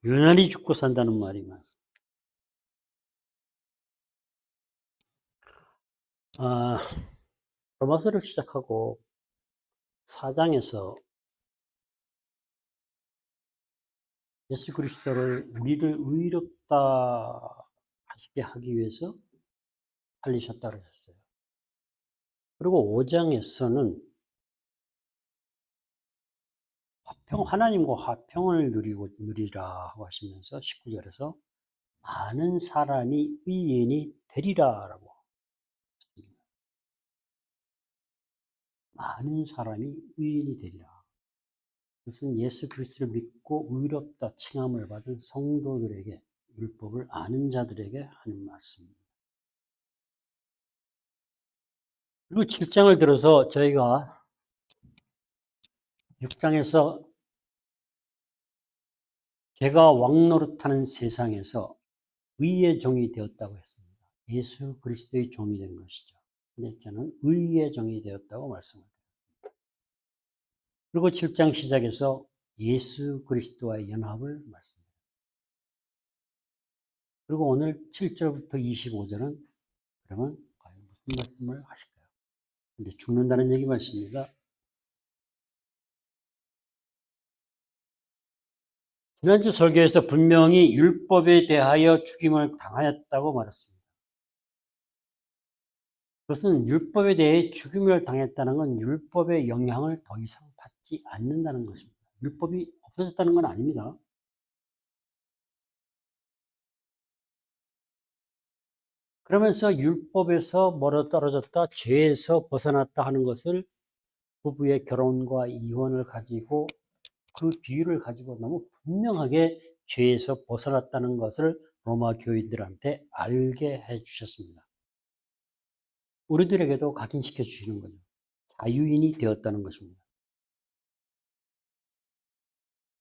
유난히 죽고 산다는 말이 많습니다. 로마서를 시작하고 4장에서 예수 그리스도를 우리를 의롭다 하시게 하기 위해서 살리셨다 그러셨어요. 그리고 5장에서는 하나님과 화평을 누리라 하고 하시면서 19절에서 많은 사람이 의인이 되리라라고 했습니다. 많은 사람이 의인이 되리라. 그것은 예수 그리스도를 믿고 의롭다 칭함을 받은 성도들에게, 율법을 아는 자들에게 하는 말씀입니다. 그리고 7장을 들어서 저희가 6장에서 죄가 왕노릇하는 세상에서 의의 종이 되었다고 했습니다. 예수 그리스도의 종이 된 것이죠. 근데 저는 의의 종이 되었다고 말씀을 드립니다. 그리고 7장 시작에서 예수 그리스도와의 연합을 말씀합니다. 그리고 오늘 7절부터 25절은 그러면 과연 무슨 말씀을 하실까요? 근데 죽는다는 얘기 말씀입니다. 지난주 설교에서 분명히 율법에 대하여 죽임을 당하였다고 말했습니다. 그것은 율법에 대해 죽임을 당했다는 건 율법의 영향을 더 이상 받지 않는다는 것입니다. 율법이 없어졌다는 건 아닙니다. 그러면서 율법에서 멀어 떨어졌다, 죄에서 벗어났다 하는 것을 부부의 결혼과 이혼을 가지고 그 비유를 가지고 너무 분명하게 죄에서 벗어났다는 것을 로마 교인들한테 알게 해 주셨습니다. 우리들에게도 각인시켜 주시는 거죠. 자유인이 되었다는 것입니다.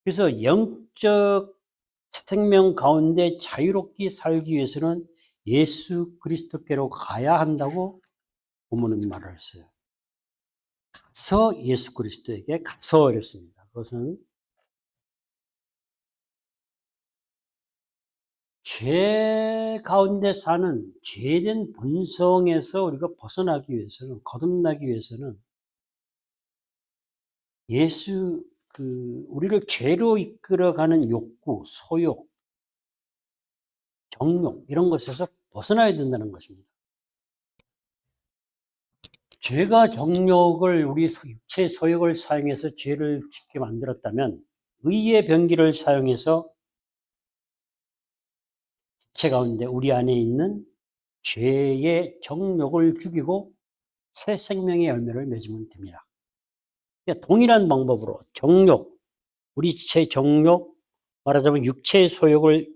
그래서 영적 생명 가운데 자유롭게 살기 위해서는 예수 그리스도께로 가야 한다고 본문은 말을 했어요. 가서 예수 그리스도에게 가서 이랬습니다. 그것은 죄 가운데 사는 죄된 본성에서 우리가 벗어나기 위해서는, 거듭나기 위해서는 우리를 죄로 이끌어가는 욕구, 소욕, 정욕 이런 것에서 벗어나야 된다는 것입니다. 죄가 정욕을 우리 육체 소욕을 사용해서 죄를 짓게 만들었다면 의의 병기를 사용해서 지체 가운데 우리 안에 있는 죄의 정욕을 죽이고 새 생명의 열매를 맺으면 됩니다. 그러니까 동일한 방법으로 정욕, 우리 지체의 정욕, 말하자면 육체의 소욕을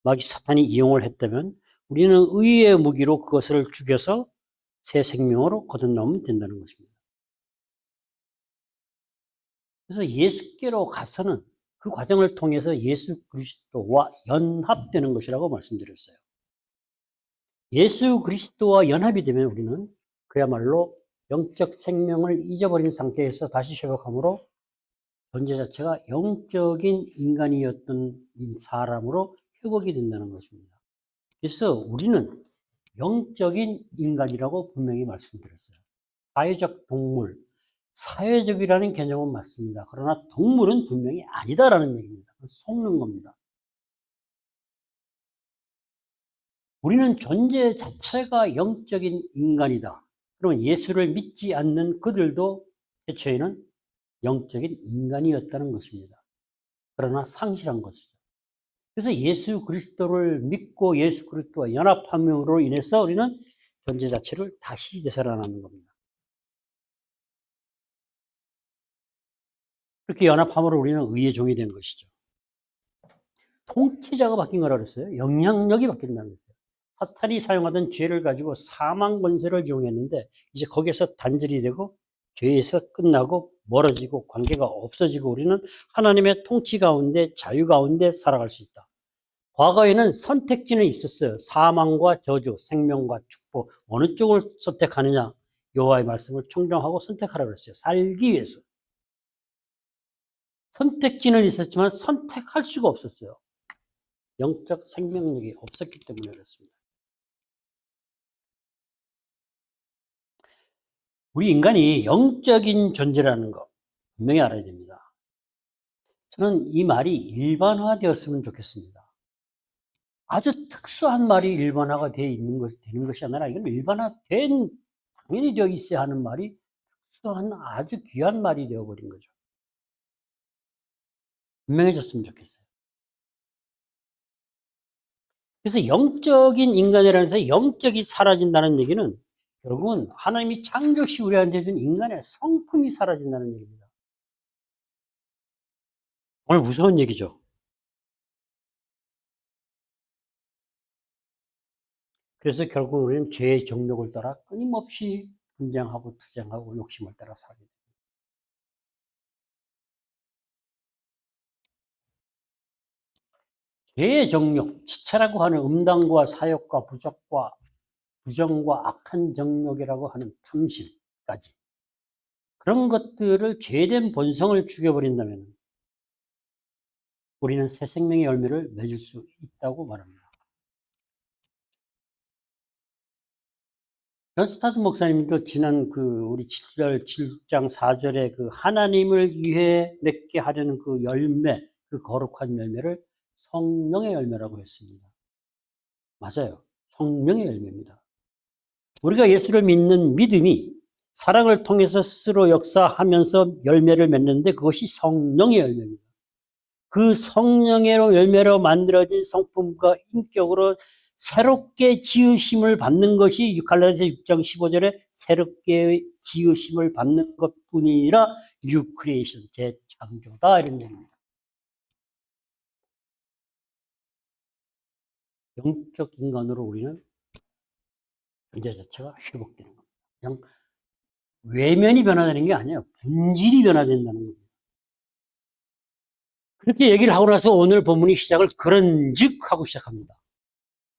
마귀 사탄이 이용을 했다면 우리는 의의 무기로 그것을 죽여서 새 생명으로 거듭나면 된다는 것입니다. 그래서 예수께로 가서는 그 과정을 통해서 예수 그리스도와 연합되는 것이라고 말씀드렸어요. 예수 그리스도와 연합이 되면 우리는 그야말로 영적 생명을 잊어버린 상태에서 다시 회복함으로 존재 자체가 영적인 인간이었던 사람으로 회복이 된다는 것입니다. 그래서 우리는 영적인 인간이라고 분명히 말씀드렸어요. 사회적 동물, 사회적이라는 개념은 맞습니다. 그러나 동물은 분명히 아니다라는 얘기입니다. 속는 겁니다. 우리는 존재 자체가 영적인 인간이다. 그러면 예수를 믿지 않는 그들도 애초에는 영적인 인간이었다는 것입니다. 그러나 상실한 것이죠. 그래서 예수 그리스도를 믿고 예수 그리스도와 연합함으로 인해서 우리는 존재 자체를 다시 되살아나는 겁니다. 그렇게 연합함으로 우리는 의의 종이 된 것이죠. 통치자가 바뀐 거라고 그랬어요. 영향력이 바뀐다는 거예요. 사탄이 사용하던 죄를 가지고 사망 권세를 이용했는데 이제 거기에서 단절이 되고 죄에서 끝나고 멀어지고 관계가 없어지고 우리는 하나님의 통치 가운데 자유 가운데 살아갈 수 있다. 과거에는 선택지는 있었어요. 사망과 저주, 생명과 축복 어느 쪽을 선택하느냐 여호와의 말씀을 청정하고 선택하라고 그랬어요. 살기 위해서. 선택지는 있었지만 선택할 수가 없었어요. 영적 생명력이 없었기 때문에 그렇습니다. 우리 인간이 영적인 존재라는 거 분명히 알아야 됩니다. 저는 이 말이 일반화되었으면 좋겠습니다. 아주 특수한 말이 일반화가 되는 것이 아니라 이건 일반화된, 당연히 되어 있어야 하는 말이 특수한 아주 귀한 말이 되어버린 거죠. 분명해졌으면 좋겠어요. 그래서 영적인 인간이라는 데서 영적이 사라진다는 얘기는 결국은 하나님이 창조시 우리한테 준 인간의 성품이 사라진다는 얘기입니다. 오늘 무서운 얘기죠. 그래서 결국 우리는 죄의 정욕을 따라 끊임없이 분쟁하고 투쟁하고 욕심을 따라 살게 됩니다. 죄의 정욕, 지체라고 하는 음란과 사욕과 부정과 악한 정욕이라고 하는 탐심까지, 그런 것들을 죄된 본성을 죽여버린다면 우리는 새 생명의 열매를 맺을 수 있다고 말합니다. 변스타드 목사님도 지난 우리 7장 4절에 하나님을 위해 맺게 하려는 열매, 거룩한 열매를 성령의 열매라고 했습니다. 맞아요. 성령의 열매입니다. 우리가 예수를 믿는 믿음이 사랑을 통해서 스스로 역사하면서 열매를 맺는데 그것이 성령의 열매입니다. 그 성령의 열매로 만들어진 성품과 인격으로 새롭게 지으심을 받는 것이 갈라디아서 6장 15절에 새롭게 지으심을 받는 것뿐이라 뉴 크리에이션, 재창조다, 이런 얘기입니다. 영적 인간으로 우리는 존재 자체가 회복되는 겁니다. 그냥 외면이 변화되는 게 아니에요. 본질이 변화된다는 겁니다. 그렇게 얘기를 하고 나서 오늘 본문이 시작을 그런즉 하고 시작합니다.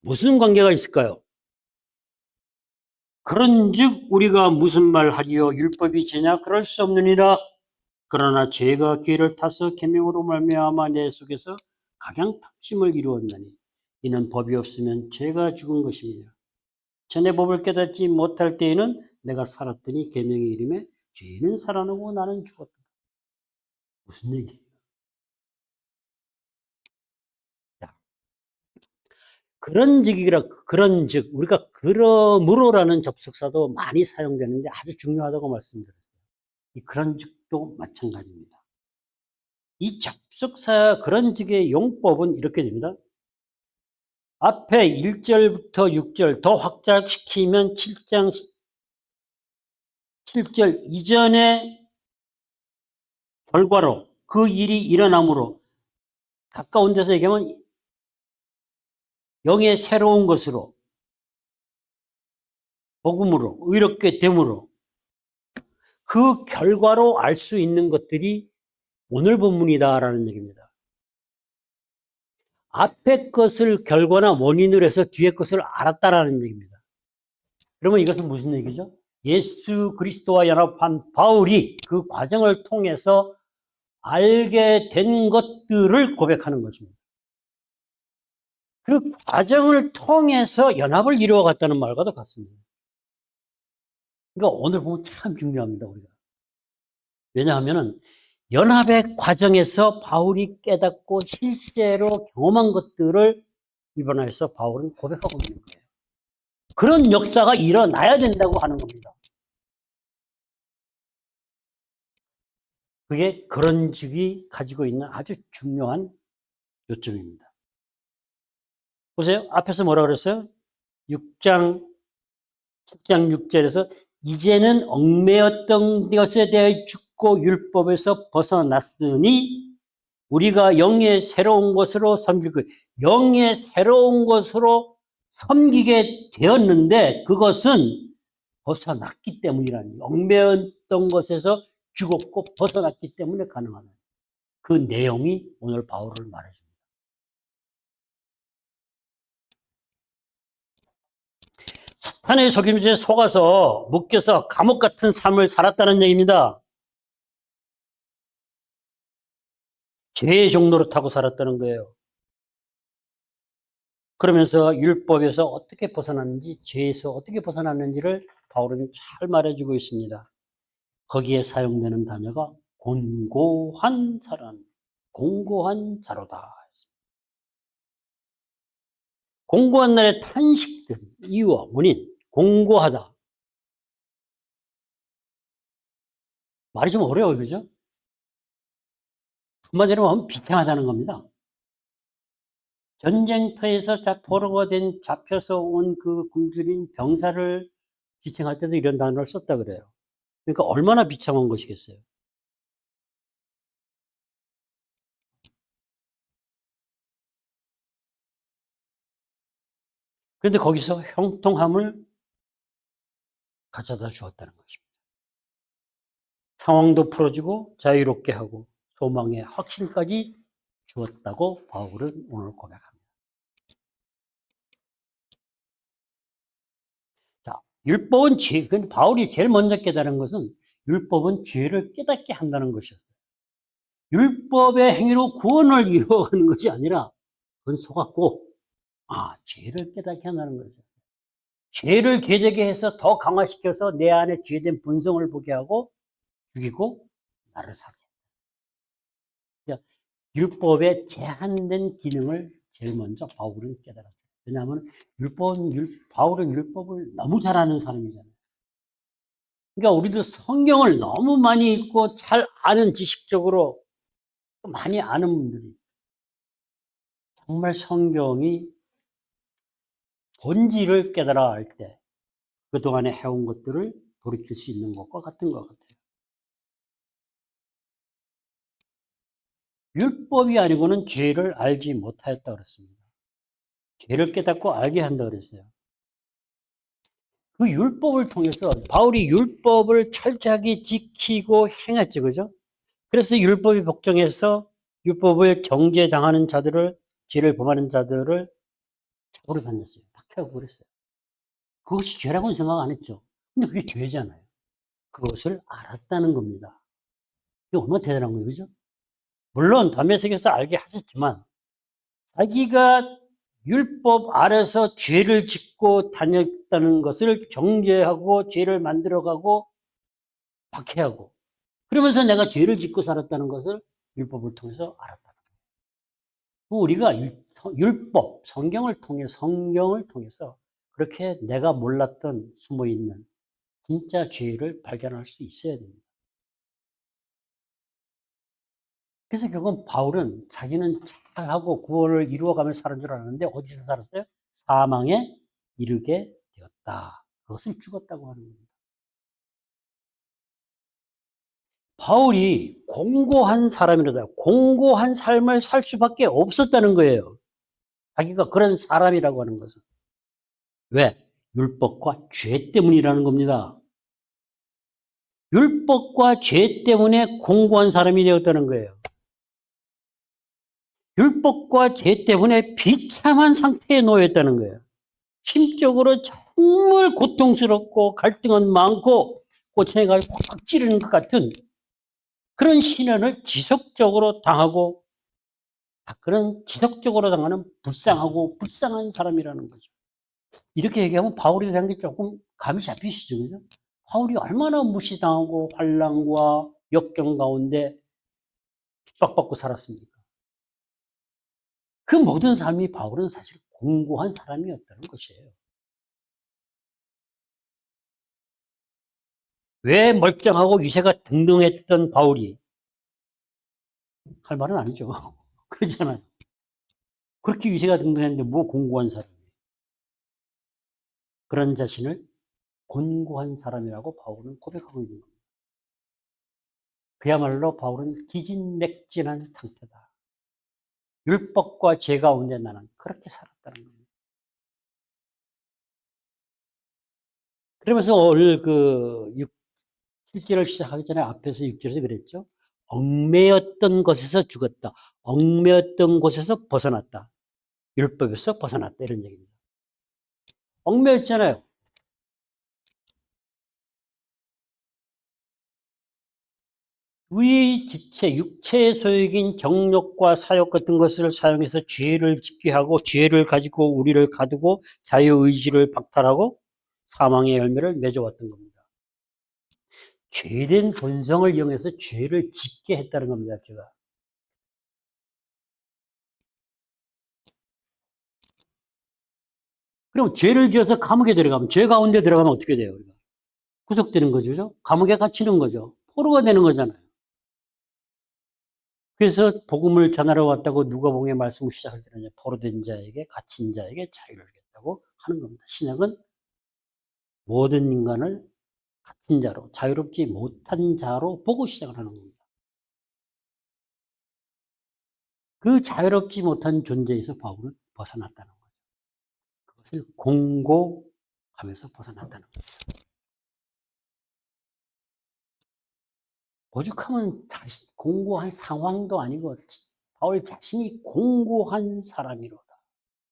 무슨 관계가 있을까요? 그런즉 우리가 무슨 말하리요? 율법이 죄냐? 그럴 수 없느니라. 그러나 죄가 기회를 타서 계명으로 말미암아 내 속에서 각양탐심을 이루었나니 이는 법이 없으면 죄가 죽은 것입니다. 전에 법을 깨닫지 못할 때에는 내가 살았더니 계명의 이름에 죄는 살아나고 나는 죽었다. 무슨 얘기예요? 그런즉 우리가 그러므로라는 접속사도 많이 사용되는데 아주 중요하다고 말씀드렸어요. 이 그런즉도 마찬가지입니다. 이 접속사 그런즉의 용법은 이렇게 됩니다. 앞에 1절부터 6절 더 확장시키면 7장 7절 이전의 결과로 그 일이 일어남으로 가까운 데서 얘기하면 영의 새로운 것으로 복음으로 의롭게 됨으로 그 결과로 알 수 있는 것들이 오늘 본문이다라는 얘기입니다. 앞에 것을 결과나 원인으로 해서 뒤에 것을 알았다라는 얘기입니다. 그러면 이것은 무슨 얘기죠? 예수 그리스도와 연합한 바울이 그 과정을 통해서 알게 된 것들을 고백하는 것입니다. 그 과정을 통해서 연합을 이루어갔다는 말과도 같습니다. 그러니까 오늘 보면 참 중요합니다, 우리가. 왜냐하면 연합의 과정에서 바울이 깨닫고 실제로 경험한 것들을 이번에서 바울은 고백하고 있는 거예요. 그런 역사가 일어나야 된다고 하는 겁니다. 그게 그런즉이 가지고 있는 아주 중요한 요점입니다. 보세요. 앞에서 뭐라 그랬어요? 7장 6절에서 이제는 얽매였던 것에 대해 죽고 율법에서 벗어났으니 우리가 영의 새로운 것으로 영의 새로운 것으로 섬기게 되었는데 그것은 벗어났기 때문이라는, 얽매였던 것에서 죽었고 벗어났기 때문에 가능하다. 그 내용이 오늘 바울을 말해줍니다. 사탄의 속임수에 속아서 묶여서 감옥 같은 삶을 살았다는 얘기입니다. 죄의 종로를 타고 살았다는 거예요. 그러면서 율법에서 어떻게 벗어났는지, 죄에서 어떻게 벗어났는지를 바울은 잘 말해주고 있습니다. 거기에 사용되는 단어가 곤고한 자란, 공고한 자로다. 공고한 날의 탄식된 이유와 원인, 공고하다. 말이 좀 어려워요, 그죠? 한마디로 하면 비참하다는 겁니다. 전쟁터에서 포로가 된 잡혀서 온 그 굶주린 병사를 지칭할 때도 이런 단어를 썼다 그래요. 그러니까 얼마나 비참한 것이겠어요. 그런데 거기서 형통함을 가져다 주었다는 것입니다. 상황도 풀어주고 자유롭게 하고 소망의 확신까지 주었다고 바울은 오늘 고백합니다. 자, 율법은 죄, 바울이 제일 먼저 깨달은 것은 율법은 죄를 깨닫게 한다는 것이었어요. 율법의 행위로 구원을 이루어가는 것이 아니라 그건 속았고, 죄를 깨닫게 한다는 거죠. 죄를 죄되게 해서 더 강화시켜서 내 안에 죄된 본성을 보게 하고 죽이고 나를 살게. 그러니까 율법의 제한된 기능을 제일 먼저 바울은 깨달았어요. 왜냐하면 바울은 율법을 너무 잘 아는 사람이잖아요. 그러니까 우리도 성경을 너무 많이 읽고 잘 아는 지식적으로 많이 아는 분들이 정말 성경이 본질을 깨달아 알 때 그동안에 해온 것들을 돌이킬 수 있는 것과 같은 것 같아요. 율법이 아니고는 죄를 알지 못하였다 그랬습니다. 죄를 깨닫고 알게 한다 그랬어요. 그 율법을 통해서 바울이 율법을 철저하게 지키고 행했죠. 그죠? 그래서 율법이 복종해서 율법을 정죄당하는 자들을, 죄를 범하는 자들을 잡으러 다녔어요. 박해하고 그랬어요. 그것이 죄라고는 생각 안 했죠. 근데 그게 죄잖아요. 그것을 알았다는 겁니다. 이게 얼마나 대단한 거예요. 그죠? 물론 담에색에서 알게 하셨지만 자기가 율법 아래서 죄를 짓고 다녔다는 것을 정죄하고 죄를 만들어가고 박해하고 그러면서 내가 죄를 짓고 살았다는 것을 율법을 통해서 알았다는 거예요. 우리가 율법, 성경을 통해서 그렇게 내가 몰랐던 숨어있는 진짜 죄를 발견할 수 있어야 됩니다. 그래서 결국은 바울은 자기는 잘하고 구원을 이루어가면서 사는 줄 알았는데 어디서 살았어요? 사망에 이르게 되었다. 그것을 죽었다고 하는 겁니다. 바울이 공고한 사람이라다. 공고한 삶을 살 수밖에 없었다는 거예요. 자기가 그런 사람이라고 하는 것은. 왜? 율법과 죄 때문이라는 겁니다. 율법과 죄 때문에 공고한 사람이 되었다는 거예요. 율법과 죄 때문에 비참한 상태에 놓였다는 거예요. 심적으로 정말 고통스럽고 갈등은 많고 꼬챙이가 꽉 찌르는 것 같은 그런 시련을 지속적으로 당하고 그런 지속적으로 당하는 불쌍하고 불쌍한 사람이라는 거죠. 이렇게 얘기하면 바울에 대한 게 조금 감이 잡히시죠, 그죠? 바울이 얼마나 무시당하고 환난과 역경 가운데 핍박받고 살았습니까? 그 모든 삶이 바울은 사실 공고한 사람이었다는 것이에요. 왜 멀쩡하고 위세가 등등했던 바울이 할 말은 아니죠. 그렇잖아요. 그렇게 위세가 등등했는데 뭐 공고한 사람이에요. 그런 자신을 곤고한 사람이라고 바울은 고백하고 있는 겁니다. 그야말로 바울은 기진맥진한 상태다. 율법과 죄 가운데 나는 그렇게 살았다는 겁니다. 그러면서 오늘 7절을 시작하기 전에 앞에서 6절에서 그랬죠. 얽매였던 것에서 죽었다. 얽매였던 곳에서 벗어났다. 율법에서 벗어났다. 이런 얘기입니다. 얽매였잖아요. 우리 지체, 육체의 소욕인 정욕과 사욕 같은 것을 사용해서 죄를 짓게 하고 죄를 가지고 우리를 가두고 자유의지를 박탈하고 사망의 열매를 맺어왔던 겁니다. 죄된 본성을 이용해서 죄를 짓게 했다는 겁니다. 제가. 그럼 죄를 지어서 감옥에 들어가면, 죄 가운데 들어가면 어떻게 돼요? 우리가? 구속되는 거죠. 감옥에 갇히는 거죠. 포로가 되는 거잖아요. 그래서 복음을 전하러 왔다고 누가복음의 말씀을 시작할 때는 포로된 자에게, 갇힌 자에게 자유를 주겠다고 하는 겁니다. 신약은 모든 인간을 갇힌 자로, 자유롭지 못한 자로 보고 시작을 하는 겁니다. 그 자유롭지 못한 존재에서 바울은 벗어났다는 거죠. 그것을 공고하면서 벗어났다는 거죠. 오죽하면 공고한 상황도 아니고 바울 자신이 공고한 사람이로다.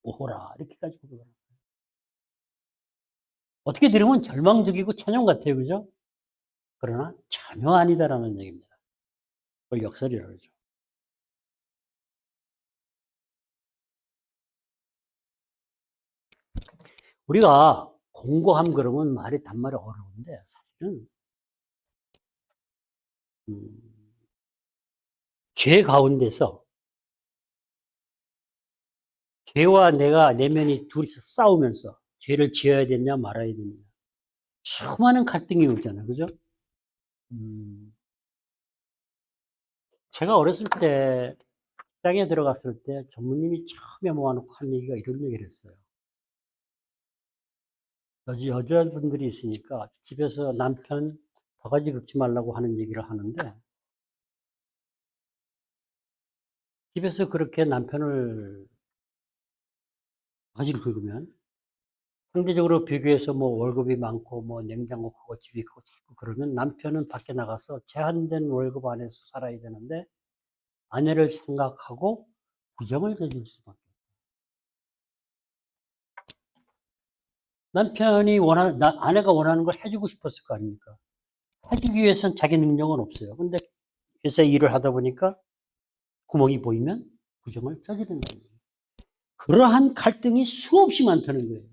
오호라 이렇게까지 고백을 합니다. 어떻게 들으면 절망적이고 찬양 같아요. 그죠? 그러나 전혀 아니다라는 얘기입니다. 그걸 역설이라고 그러죠. 우리가 공고함 그러면 단말이 어려운데 사실은 죄 가운데서 죄와 내가 내면이 둘이서 싸우면서 죄를 지어야 되냐 말아야 되냐 수많은 갈등이 오잖아요. 그죠? 제가 어렸을 때 직장에 들어갔을 때 전무님이 처음에 모아놓고 한 얘기가 이런 얘기를 했어요. 여자분들이 있으니까 집에서 남편 바가지 긁지 말라고 하는 얘기를 하는데 집에서 그렇게 남편을 바가지를 긁으면 상대적으로 비교해서 뭐 월급이 많고 뭐 냉장고 크고 집이 크고 자꾸 그러면 남편은 밖에 나가서 제한된 월급 안에서 살아야 되는데 아내를 생각하고 부정을 저질 수밖에. 남편이 아내가 원하는 걸 해주고 싶었을 거 아닙니까? 해주기 위해서는 자기 능력은 없어요. 근데 회사에 일을 하다 보니까 구멍이 보이면 부정을 저지르는 거예요. 그러한 갈등이 수없이 많다는 거예요.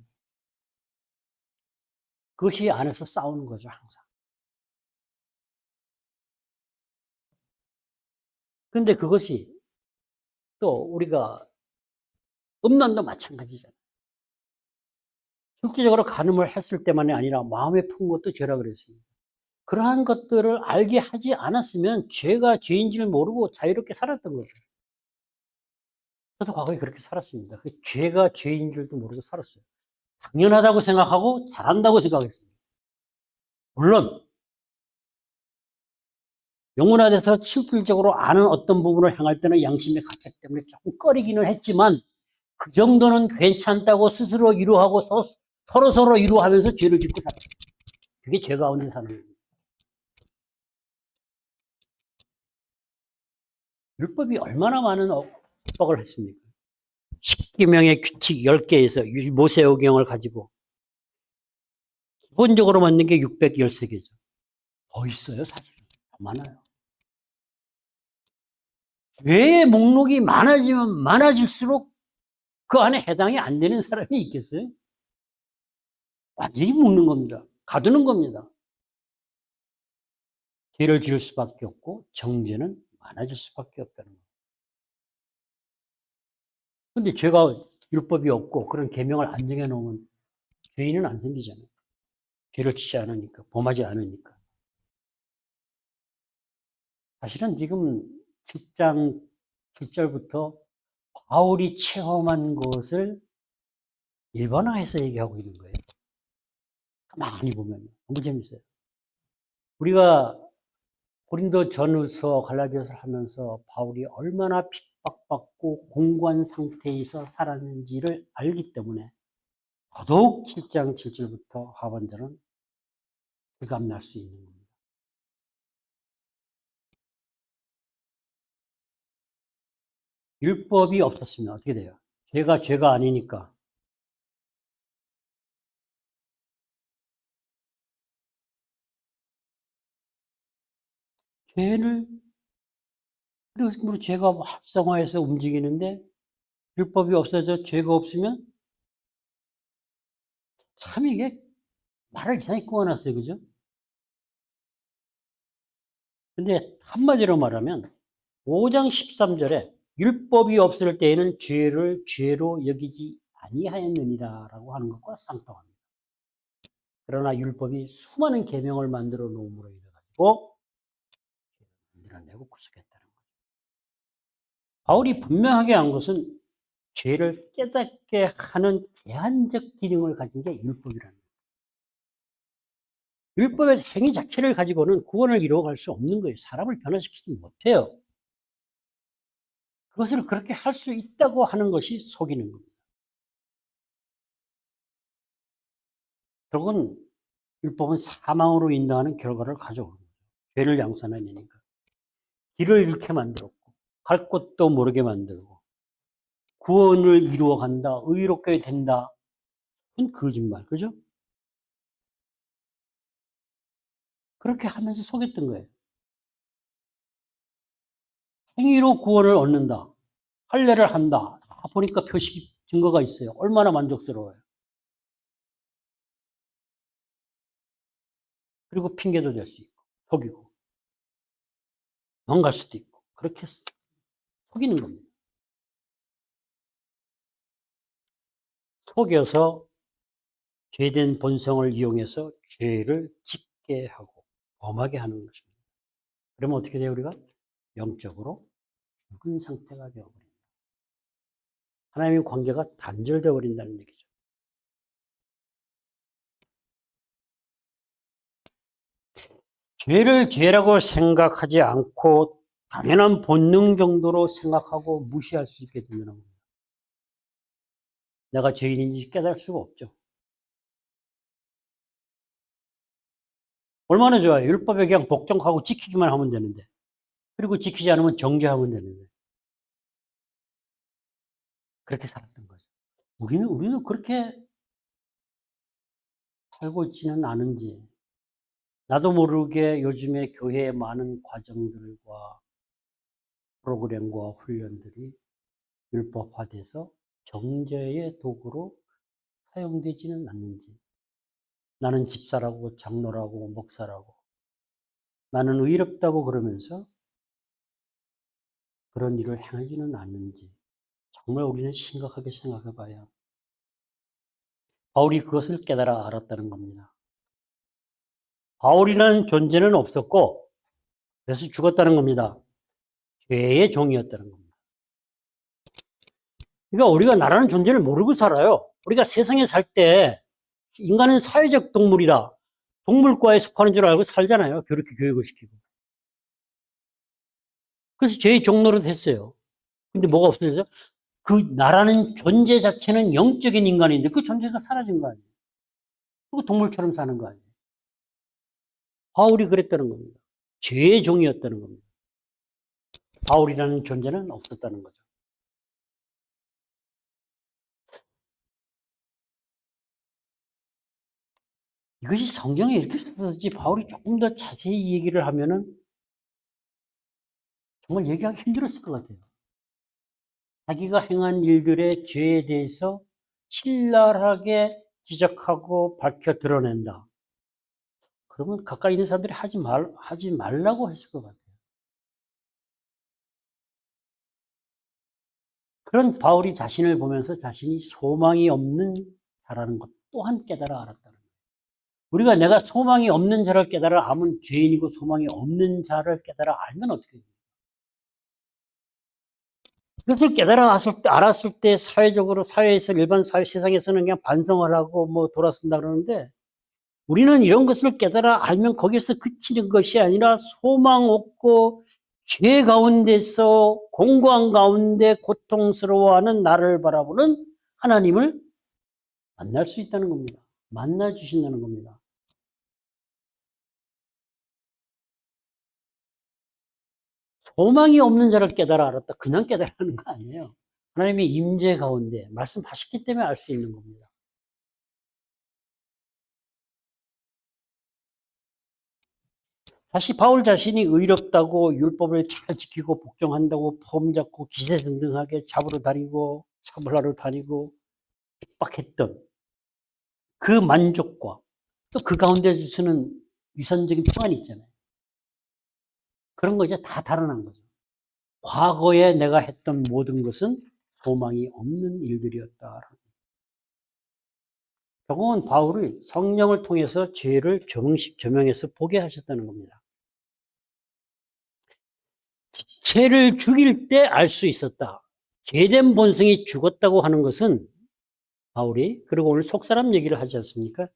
그것이 안에서 싸우는 거죠, 항상. 근데 그것이 또 우리가 음란도 마찬가지잖아요. 실질적으로 간음을 했을 때만이 아니라 마음에 푼 것도 죄라 그랬습니다. 그러한 것들을 알게 하지 않았으면 죄가 죄인지를 모르고 자유롭게 살았던 거죠. 저도 과거에 그렇게 살았습니다. 그 죄가 죄인 줄도 모르고 살았어요. 당연하다고 생각하고 잘한다고 생각했습니다. 물론 영문화돼서 실질적으로 아는 어떤 부분을 향할 때는 양심의 가책 때문에 조금 꺼리기는 했지만 그 정도는 괜찮다고 스스로 위로하고 서로 위로하면서 죄를 짓고 살았어요. 그게 죄 가운데 사는 거예요. 율법이 얼마나 많은 엇박을 했습니까? 십계명의 규칙 10개에서 모세오경을 가지고 기본적으로 맞는 게 613개죠. 더 있어요, 사실은. 더 많아요. 죄의 목록이 많아지면 많아질수록 그 안에 해당이 안 되는 사람이 있겠어요? 완전히 묶는 겁니다. 가두는 겁니다. 죄를 지을 수밖에 없고 정죄는 많아질 수밖에 없다는 거예요. 근데 죄가 율법이 없고 그런 계명을 안 정해 놓으면 죄인은 안 생기잖아요. 죄를 짓지 않으니까, 범하지 않으니까. 사실은 지금 7장 7절부터 바울이 체험한 것을 일반화해서 얘기하고 있는 거예요. 가만히 보면 너무 재밌어요. 우리가 고린도 전후서 갈라디아서를 하면서 바울이 얼마나 핍박받고 공고한 상태에서 살았는지를 알기 때문에 더더욱 7장 7절부터 하반절은 실감날 수 있는 겁니다. 율법이 없었으면 어떻게 돼요? 죄가 아니니까 죄를 그리고 죄가 합성화해서 움직이는데 율법이 없어져 죄가 없으면 참 이게 말을 이상하게 꼬아놨어요. 그죠? 근데 한마디로 말하면 5장 13절에 율법이 없을 때에는 죄를 죄로 여기지 아니하였느니라라고 하는 것과 쌍통합니다. 그러나 율법이 수많은 계명을 만들어 놓음으로 인해 가지고 만들어내고 구속했다는 거죠. 바울이 분명하게 한 것은 죄를 깨닫게 하는 제한적 기능을 가진 게 율법이라는 거예요. 율법의 행위 자체를 가지고는 구원을 이루어갈 수 없는 거예요. 사람을 변화시키지 못해요. 그것을 그렇게 할 수 있다고 하는 것이 속이는 겁니다. 결국은 율법은 사망으로 인도하는 결과를 가져오는 거예요. 죄를 양산해내니까. 길을 잃게 만들었고, 갈 곳도 모르게 만들고, 구원을 이루어간다, 의롭게 된다. 그건 거짓말, 그죠? 그렇게 하면서 속였던 거예요. 행위로 구원을 얻는다. 할례를 한다. 다 보니까 표식 증거가 있어요. 얼마나 만족스러워요. 그리고 핑계도 될 수 있고, 속이고, 도망갈 수도 있고, 그렇게 속이는 겁니다. 속여서 죄된 본성을 이용해서 죄를 짓게 하고 범하게 하는 것입니다. 그러면 어떻게 돼요? 우리가 영적으로 죽은 상태가 되어버립니다. 하나님의 관계가 단절되어 버린다는 얘기죠. 죄를 죄라고 생각하지 않고 당연한 본능 정도로 생각하고 무시할 수 있게 되는 겁니다. 내가 죄인인지 깨달을 수가 없죠. 얼마나 좋아요. 율법에 그냥 복종하고 지키기만 하면 되는데, 그리고 지키지 않으면 정죄하면 되는데, 그렇게 살았던 거죠. 우리는 그렇게 살고 있지는 않은지, 나도 모르게 요즘에 교회의 많은 과정들과 프로그램과 훈련들이 율법화돼서 정죄의 도구로 사용되지는 않는지, 나는 집사라고 장로라고 목사라고 나는 의롭다고 그러면서 그런 일을 행하지는 않는지 정말 우리는 심각하게 생각해 봐야 바울이 그것을 깨달아 알았다는 겁니다. 바울이라는 존재는 없었고 그래서 죽었다는 겁니다. 죄의 종이었다는 겁니다. 그러니까 우리가 나라는 존재를 모르고 살아요. 우리가 세상에 살 때 인간은 사회적 동물이다. 동물과에 속하는 줄 알고 살잖아요. 그렇게 교육을 시키고. 그래서 죄의 종노릇 했어요. 근데 뭐가 없어졌죠? 그 나라는 존재 자체는 영적인 인간인데 그 존재가 사라진 거 아니에요. 그리고 동물처럼 사는 거 아니에요. 바울이 그랬다는 겁니다. 죄의 종이었다는 겁니다. 바울이라는 존재는 없었다는 거죠. 이것이 성경에 이렇게 써졌지 바울이 조금 더 자세히 얘기를 하면은 정말 얘기하기 힘들었을 것 같아요. 자기가 행한 일들의 죄에 대해서 신랄하게 지적하고 밝혀 드러낸다. 그러면 가까이 있는 사람들이 하지 말라고 했을 것 같아요. 그런 바울이 자신을 보면서 자신이 소망이 없는 자라는 것 또한 깨달아 알았다는 거예요. 우리가 내가 소망이 없는 자를 깨달아 알면 죄인이고 소망이 없는 자를 깨달아 알면 어떻게 돼요? 그것을 깨달아 알았을 때 사회적으로 사회에서 일반 사회 세상에서는 그냥 반성을 하고 뭐 돌아선다 그러는데 우리는 이런 것을 깨달아 알면 거기서 그치는 것이 아니라 소망 없고 죄 가운데서 공고한 가운데 고통스러워하는 나를 바라보는 하나님을 만날 수 있다는 겁니다. 만나 주신다는 겁니다. 소망이 없는 자를 깨달아 알았다. 그냥 깨달아는 거 아니에요. 하나님의 임재 가운데 말씀하셨기 때문에 알 수 있는 겁니다. 다시 바울 자신이 의롭다고 율법을 잘 지키고 복종한다고 폼 잡고 기세등등하게 잡으러 다니고 처벌하러 다니고 핍박했던 그 만족과 또 그 가운데서 주는 위선적인 평안이 있잖아요. 그런 거 이제 다 달아난 거죠. 과거에 내가 했던 모든 것은 소망이 없는 일들이었다. 결국은 바울이 성령을 통해서 죄를 조명해서 보게 하셨다는 겁니다. 죄를 죽일 때 알 수 있었다. 죄된 본성이 죽었다고 하는 것은 바울이, 그리고 오늘 속사람 얘기를 하지 않습니까?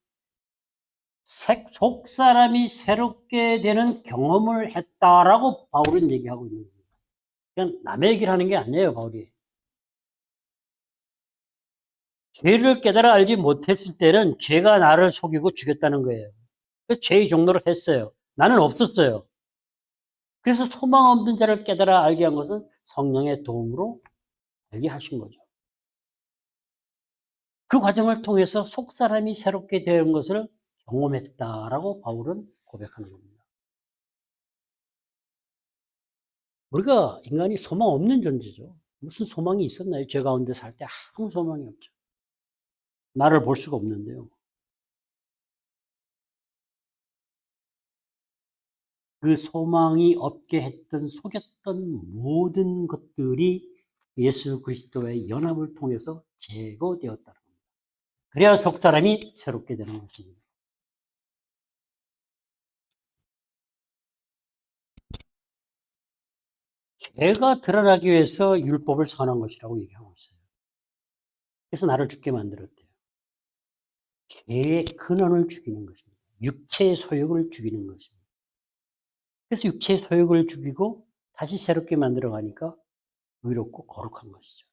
속사람이 새롭게 되는 경험을 했다라고 바울은 얘기하고 있는 겁니다. 그냥 남의 얘기를 하는 게 아니에요, 바울이. 죄를 깨달아 알지 못했을 때는 죄가 나를 속이고 죽였다는 거예요. 그래서 죄의 종로를 했어요. 나는 없었어요. 그래서 소망 없는 자를 깨달아 알게 한 것은 성령의 도움으로 알게 하신 거죠. 그 과정을 통해서 속사람이 새롭게 된 것을 경험했다라고 바울은 고백하는 겁니다. 우리가 인간이 소망 없는 존재죠. 무슨 소망이 있었나요? 죄 가운데 살 때 아무 소망이 없죠. 나를 볼 수가 없는데요. 그 소망이 없게 했던, 속였던 모든 것들이 예수 그리스도의 연합을 통해서 제거되었다는 겁니다. 그래야 속사람이 새롭게 되는 것입니다. 죄가 드러나기 위해서 율법을 선한 것이라고 얘기하고 있어요. 그래서 나를 죽게 만들었대요. 죄의 근원을 죽이는 것입니다. 육체의 소욕을 죽이는 것입니다. 그래서 육체의 소욕을 죽이고 다시 새롭게 만들어 가니까 의롭고 거룩한 것이죠.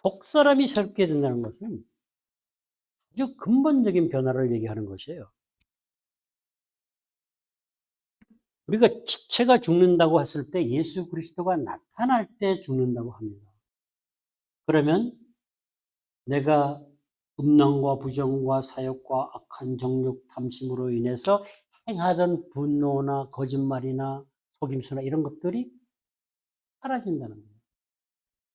속사람이 새롭게 된다는 것은 아주 근본적인 변화를 얘기하는 것이에요. 우리가 지체가 죽는다고 했을 때 예수 그리스도가 나타날 때 죽는다고 합니다. 그러면 내가 음란과 부정과 사욕과 악한 정욕 탐심으로 인해서 행하던 분노나 거짓말이나 속임수나 이런 것들이 사라진다는 거예요.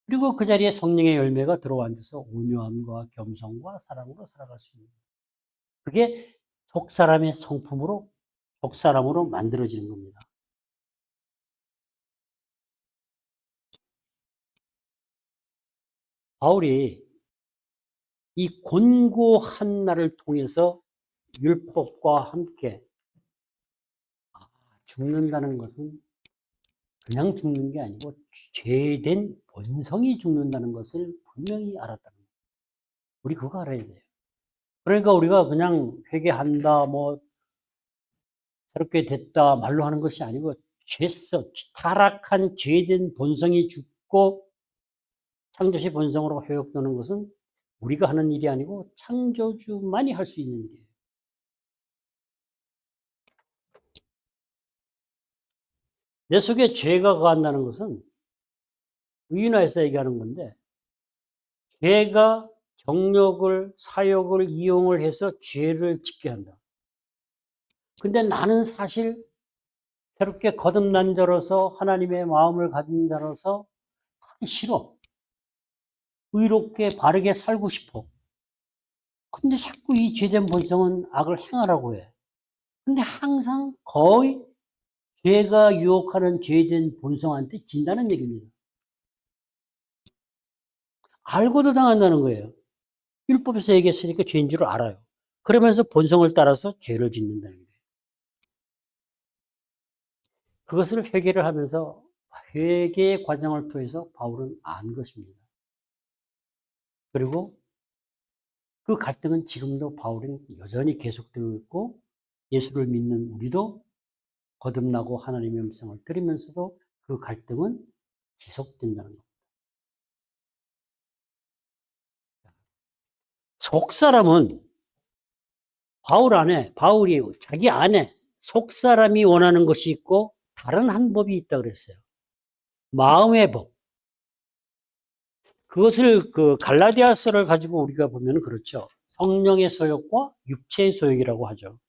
그리고 그 자리에 성령의 열매가 들어앉아서 온유함과 겸손과 사랑으로 살아갈 수 있는 거예요. 그게 속사람의 성품으로, 속사람으로 만들어지는 겁니다. 바울이 이 곤고한 날을 통해서 율법과 함께 죽는다는 것은 그냥 죽는 게 아니고 죄된 본성이 죽는다는 것을 분명히 알았다는 거예요. 우리 그거 알아야 돼요. 그러니까 우리가 그냥 회개한다, 뭐 새롭게 됐다 말로 하는 것이 아니고 타락한 죄된 본성이 죽고 창조시 본성으로 회복되는 것은 우리가 하는 일이 아니고 창조주만이 할 수 있는 일이에요. 내 속에 죄가 거한다는 것은 의인화해서 얘기하는 건데, 죄가 정욕을, 사욕을 이용을 해서 죄를 짓게 한다. 근데 나는 사실 새롭게 거듭난 자로서 하나님의 마음을 가진 자로서 하기 싫어. 의롭게 바르게 살고 싶어. 근데 자꾸 이 죄된 본성은 악을 행하라고 해. 근데 항상 거의 죄가 유혹하는 죄된 본성한테 진다는 얘기입니다. 알고도 당한다는 거예요. 율법에서 얘기했으니까 죄인 줄 알아요. 그러면서 본성을 따라서 죄를 짓는다는 거예요. 그것을 회개를 하면서 회개의 과정을 통해서 바울은 안 것입니다. 그리고 그 갈등은 지금도 바울은 여전히 계속되고 있고, 예수를 믿는 우리도 거듭나고 하나님의 음성을 들으면서도 그 갈등은 지속된다는 겁니다. 속사람은 바울이 자기 안에 속사람이 원하는 것이 있고 다른 한 법이 있다 그랬어요. 마음의 법. 그것을 그 갈라디아서를 가지고 우리가 보면 그렇죠. 성령의 소욕과 육체의 소욕이라고 하죠.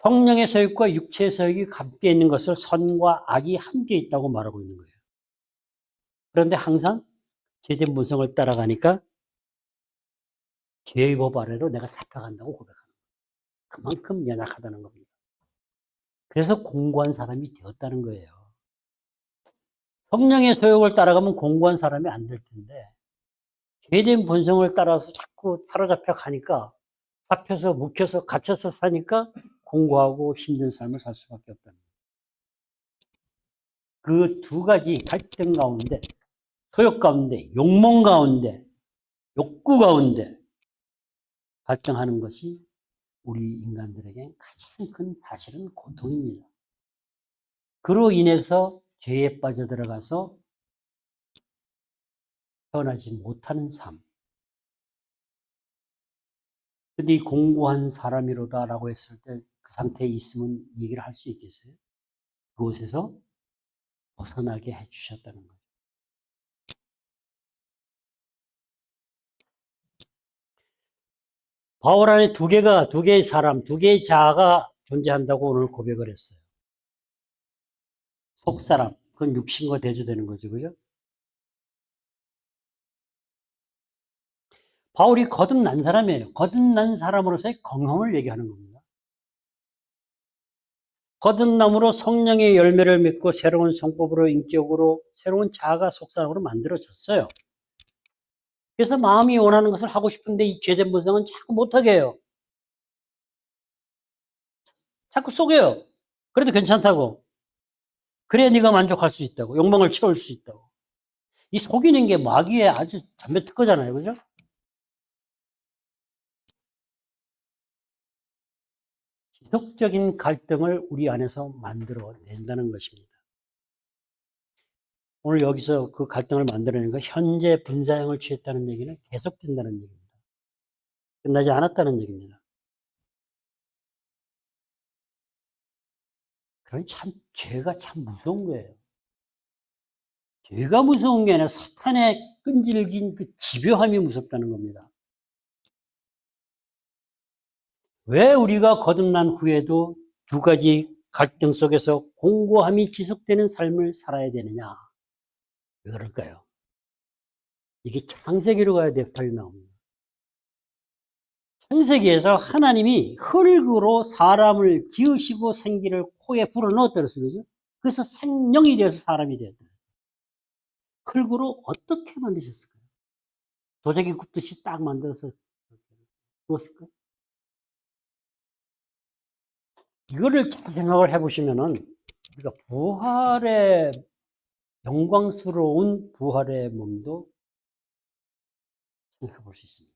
성령의 소욕과 육체의 소욕이 함께 있는 것을 선과 악이 함께 있다고 말하고 있는 거예요. 그런데 항상 죄된 본성을 따라가니까 죄의 법 아래로 내가 잡혀간다고 고백하는 거예요. 그만큼 연약하다는 겁니다. 그래서 공고한 사람이 되었다는 거예요. 성령의 소욕을 따라가면 공고한 사람이 안 될 텐데 죄된 본성을 따라서 자꾸 사로잡혀 가니까 잡혀서 묵혀서 갇혀서 사니까 공고하고 힘든 삶을 살 수밖에 없다는 거예요. 그 두 가지 갈등 가운데, 소욕 가운데, 욕망 가운데, 욕구 가운데 갈등하는 것이 우리 인간들에게 가장 큰 사실은 고통입니다. 그로 인해서 죄에 빠져들어가서 태어나지 못하는 삶. 근데 이 공고한 사람이로다라고 했을 때 그 상태에 있으면 얘기를 할 수 있겠어요? 그곳에서 벗어나게 해주셨다는 거예요. 바울 안에 두 개의 사람, 두 개의 자아가 존재한다고 오늘 고백을 했어요. 속사람, 그건 육신과 대조되는 거죠. 그죠? 바울이 거듭난 사람이에요. 거듭난 사람으로서의 경험을 얘기하는 겁니다. 거듭남으로 성령의 열매를 맺고 새로운 성법으로 인격으로 새로운 자아가 속사람으로 만들어졌어요. 그래서 마음이 원하는 것을 하고 싶은데 이 죄된 본성은 자꾸 못하게 해요. 자꾸 속여요. 그래도 괜찮다고. 그래야 네가 만족할 수 있다고. 욕망을 채울 수 있다고. 이 속이는 게 마귀의 아주 담배 특허잖아요. 그죠? 지속적인 갈등을 우리 안에서 만들어낸다는 것입니다. 오늘 여기서 그 갈등을 만들어낸 거 현재 분사형을 취했다는 얘기는 계속된다는 얘기입니다. 끝나지 않았다는 얘기입니다. 그러니 참 죄가 참 무서운 거예요. 죄가 무서운 게 아니라 사탄의 끈질긴 그 집요함이 무섭다는 겁니다. 왜 우리가 거듭난 후에도 두 가지 갈등 속에서 공고함이 지속되는 삶을 살아야 되느냐? 왜 그럴까요? 이게 창세기로 가야 답이 나옵니다. 창세기에서 하나님이 흙으로 사람을 지으시고 생기를 코에 불어넣었다 그랬어요. 그죠? 그래서 생명이 되어서 사람이 되었다. 흙으로 어떻게 만드셨을까요? 도자기 굽듯이 딱 만들어서 구웠을까요? 이거를 잘 생각을 해보시면은 우리가 부활의 영광스러운 부활의 몸도 생각해 볼 수 있습니다.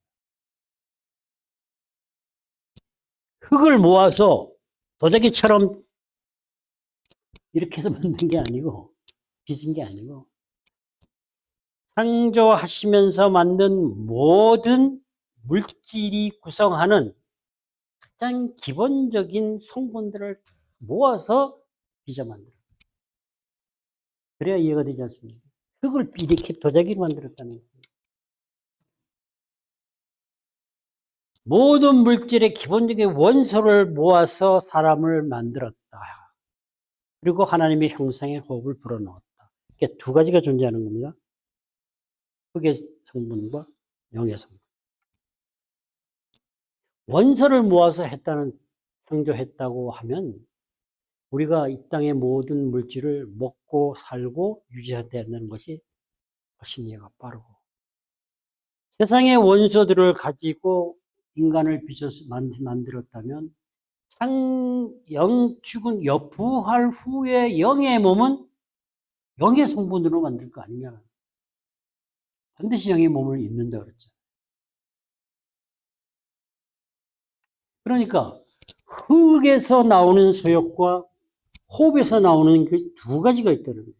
흙을 모아서 도자기처럼 이렇게 해서 만든 게 아니고 빚은 게 아니고 창조하시면서 만든 모든 물질이 구성하는 가장 기본적인 성분들을 모아서 빚어 만들어요. 그래야 이해가 되지 않습니까? 흙을 이렇게 도자기로 만들었다는 거예요. 모든 물질의 기본적인 원소를 모아서 사람을 만들었다. 그리고 하나님의 형상의 호흡을 불어넣었다. 이게 두 가지가 존재하는 겁니다. 흙의 성분과 영의 성분. 원소를 모아서 창조했다고 하면 우리가 이 땅의 모든 물질을 먹고 살고 유지해야 되는 것이 훨씬 이해가 빠르고 세상의 원소들을 가지고 인간을 빚어서 만들었다면 죽은 부활 후에 영의 몸은 영의 성분으로 만들 거 아니냐. 반드시 영의 몸을 입는다 그랬죠. 그러니까 흙에서 나오는 소욕과 호흡에서 나오는 그 두 가지가 있다는 거예요.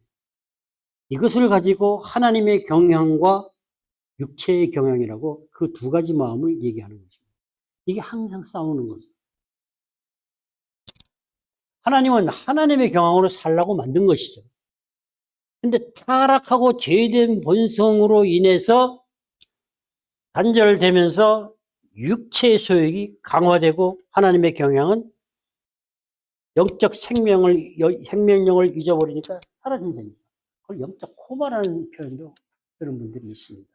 이것을 가지고 하나님의 경향과 육체의 경향이라고 그 두 가지 마음을 얘기하는 것입니다. 이게 항상 싸우는 거죠. 하나님은 하나님의 경향으로 살라고 만든 것이죠. 근데 타락하고 죄된 본성으로 인해서 단절되면서 육체의 소욕이 강화되고 하나님의 경향은 영적 생명력을 잊어버리니까 사라진답니다. 그걸 영적 코마라는 표현도 쓰는 분들이 있습니다.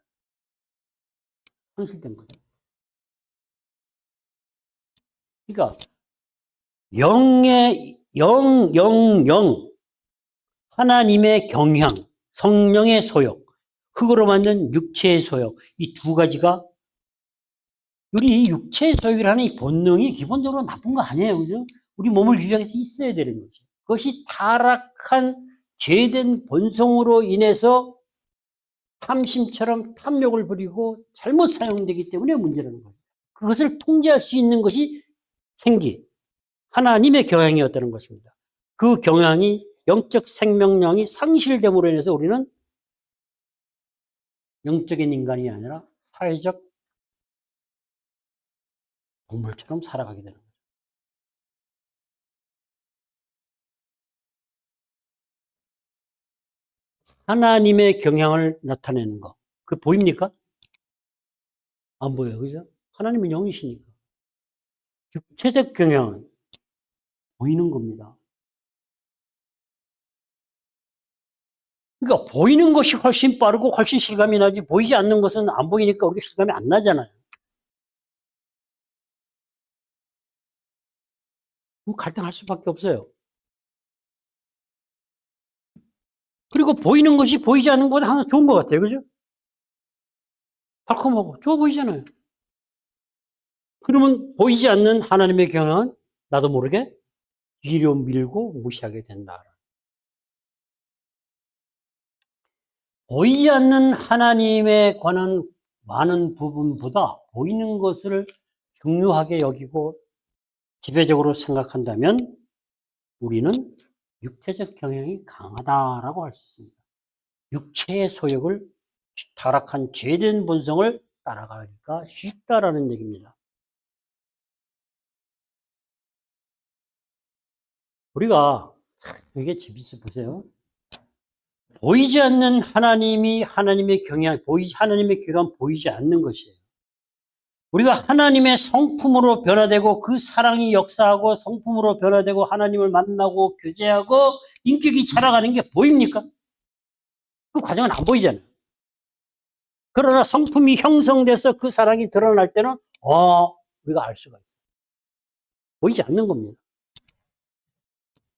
현실된 거죠. 그러니까 영 하나님의 경향, 성령의 소욕, 흙으로 만든 육체의 소욕, 이 두 가지가 우리 이 육체의 소욕이라는 이 본능이 기본적으로 나쁜 거 아니에요, 그죠? 우리 몸을 유지하기 위해서 있어야 되는 거죠. 그것이 타락한 죄된 본성으로 인해서 탐심처럼 탐욕을 부리고 잘못 사용되기 때문에 문제라는 거죠. 그것을 통제할 수 있는 것이 생기, 하나님의 경향이었다는 것입니다. 그 경향이 영적 생명력이 상실됨으로 인해서 우리는 영적인 인간이 아니라 사회적 동물처럼 살아가게 되는 거죠. 하나님의 경향을 나타내는 거. 그 보입니까? 안 보여요. 그죠? 하나님은 영이시니까. 육체적 경향은 보이는 겁니다. 그러니까 보이는 것이 훨씬 빠르고 훨씬 실감이 나지 보이지 않는 것은 안 보이니까 우리가 실감이 안 나잖아요. 그럼 갈등할 수밖에 없어요. 그리고 보이는 것이 보이지 않는 건 항상 좋은 것 같아요. 그죠? 달콤하고 좋아 보이잖아요. 그러면 보이지 않는 하나님의 경향은 나도 모르게 뒤로 밀고 무시하게 된다. 보이지 않는 하나님에 관한 많은 부분보다 보이는 것을 중요하게 여기고 지배적으로 생각한다면 우리는 육체적 경향이 강하다라고 할 수 있습니다. 육체의 소욕을 타락한 죄된 본성을 따라가기가 쉽다라는 얘기입니다. 우리가 이게 재밌어 보세요. 보이지 않는 하나님이 하나님의 경향, 하나님의 경향 보이지 않는 것이에요. 우리가 하나님의 성품으로 변화되고 그 사랑이 역사하고 성품으로 변화되고 하나님을 만나고 교제하고 인격이 자라가는 게 보입니까? 그 과정은 안 보이잖아요. 그러나 성품이 형성돼서 그 사랑이 드러날 때는 우리가 알 수가 있어요. 보이지 않는 겁니다.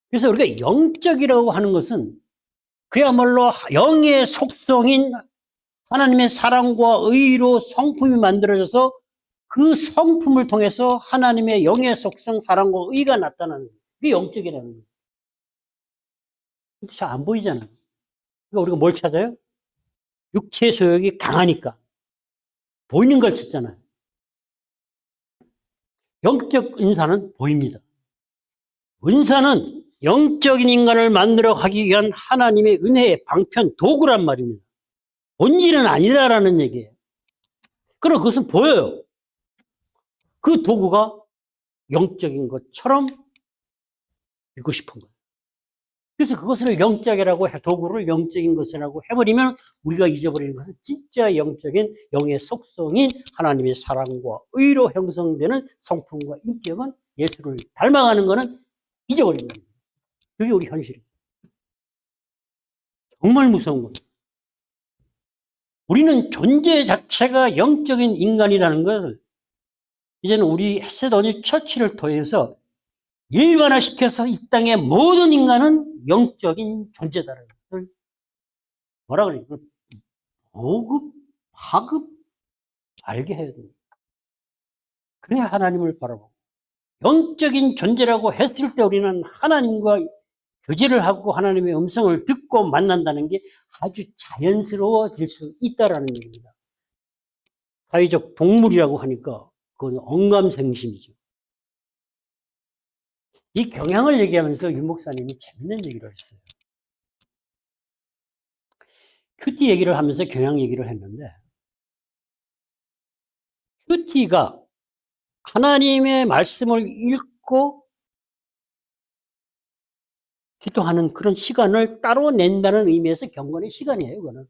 그래서 우리가 영적이라고 하는 것은 그야말로 영의 속성인 하나님의 사랑과 의로 성품이 만들어져서 그 성품을 통해서 하나님의 영의 속성, 사랑과 의가 나타나는 거예요. 그게 영적이라는 거예요. 근데 잘 안 보이잖아요. 그러니까 우리가 뭘 찾아요? 육체의 소욕이 강하니까. 보이는 걸 찾잖아요. 영적 은사는 보입니다. 은사는 영적인 인간을 만들어 가기 위한 하나님의 은혜의 방편, 도구란 말입니다. 본질은 아니다라는 얘기예요. 그럼 그것은 보여요. 그 도구가 영적인 것처럼 읽고 싶은 거예요. 그래서 그것을 영적이라고 도구를 영적인 것이라고 해버리면 우리가 잊어버리는 것은 진짜 영적인 영의 속성인 하나님의 사랑과 의로 형성되는 성품과 인격은 예수를 닮아가는 것은 잊어버리는 거예요. 그게 우리 현실이에요. 정말 무서운 거예요. 우리는 존재 자체가 영적인 인간이라는 것을 이제는 우리 헤세더니 처치를 통해서 일반화시켜서 이 땅의 모든 인간은 영적인 존재다라는 것을 뭐라 그래요? 보급, 파급 알게 해야 됩니다. 그래야 하나님을 바라보고 영적인 존재라고 했을 때 우리는 하나님과 교제를 하고 하나님의 음성을 듣고 만난다는 게 아주 자연스러워질 수 있다라는 얘기입니다. 사회적 동물이라고 하니까 그건 언감생심이죠. 이 경향을 얘기하면서 윤 목사님이 재밌는 얘기를 했어요. 큐티 얘기를 하면서 경향 얘기를 했는데 큐티가 하나님의 말씀을 읽고 기도하는 그런 시간을 따로 낸다는 의미에서 경건의 시간이에요, 그거는.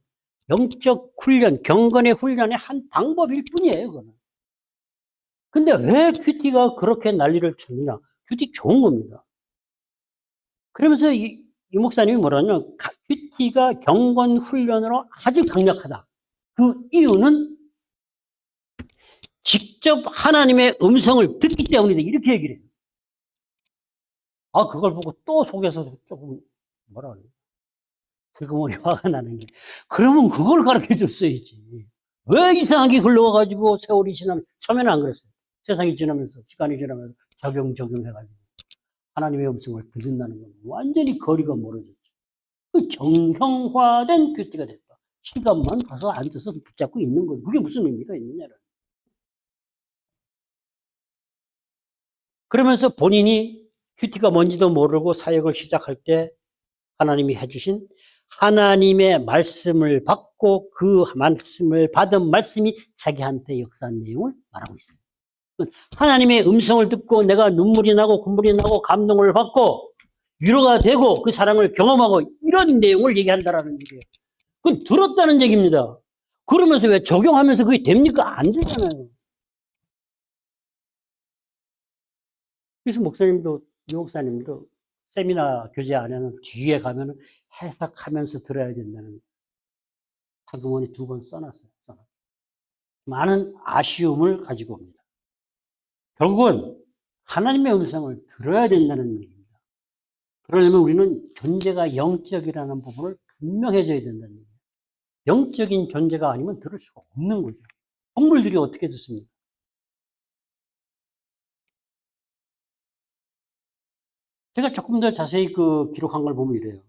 영적 훈련, 경건의 훈련의 한 방법일 뿐이에요, 그거는. 근데 왜 큐티가 그렇게 난리를 쳤느냐? 큐티 좋은 겁니다. 그러면서 이 목사님이 뭐라냐면, 큐티가 경건 훈련으로 아주 강력하다. 그 이유는 직접 하나님의 음성을 듣기 때문이다. 이렇게 얘기를 해요. 아, 그걸 보고 또 속에서 조금, 뭐라 그래요? 슬그머니 화가 나는 게. 그러면 그걸 가르쳐 줬어야지. 왜 이상하게 흘러가가지고 세월이 지나면, 처음에는 안 그랬어요. 세상이 지나면서, 시간이 지나면서 적용해가지고. 하나님의 음성을 듣는다는 건 완전히 거리가 멀어졌죠. 그 정형화된 큐티가 됐다. 시간만 가서 앉아서 붙잡고 있는 거죠. 그게 무슨 의미가 있느냐를. 그러면서 본인이 큐티가 뭔지도 모르고 사역을 시작할 때 하나님이 해주신 하나님의 말씀을 받고 그 말씀을 받은 말씀이 자기한테 역사한 내용을 말하고 있어요. 하나님의 음성을 듣고 내가 눈물이 나고 군물이 나고 감동을 받고 위로가 되고 그 사랑을 경험하고 이런 내용을 얘기한다라는 얘기예요. 그건 들었다는 얘기입니다. 그러면서 왜 적용하면서 그게 됩니까? 안 되잖아요. 그래서 목사님도, 유 목사님도 세미나 교재 안에는 뒤에 가면은 해석하면서 들어야 된다는 사금원이 2번 써놨어요. 많은 아쉬움을 가지고 옵니다. 결국은 하나님의 음성을 들어야 된다는 얘기입니다. 그러려면 우리는 존재가 영적이라는 부분을 분명해져야 된다는 얘기예요. 영적인 존재가 아니면 들을 수가 없는 거죠. 동물들이 어떻게 듣습니까? 제가 조금 더 자세히 그 기록한 걸 보면 이래요.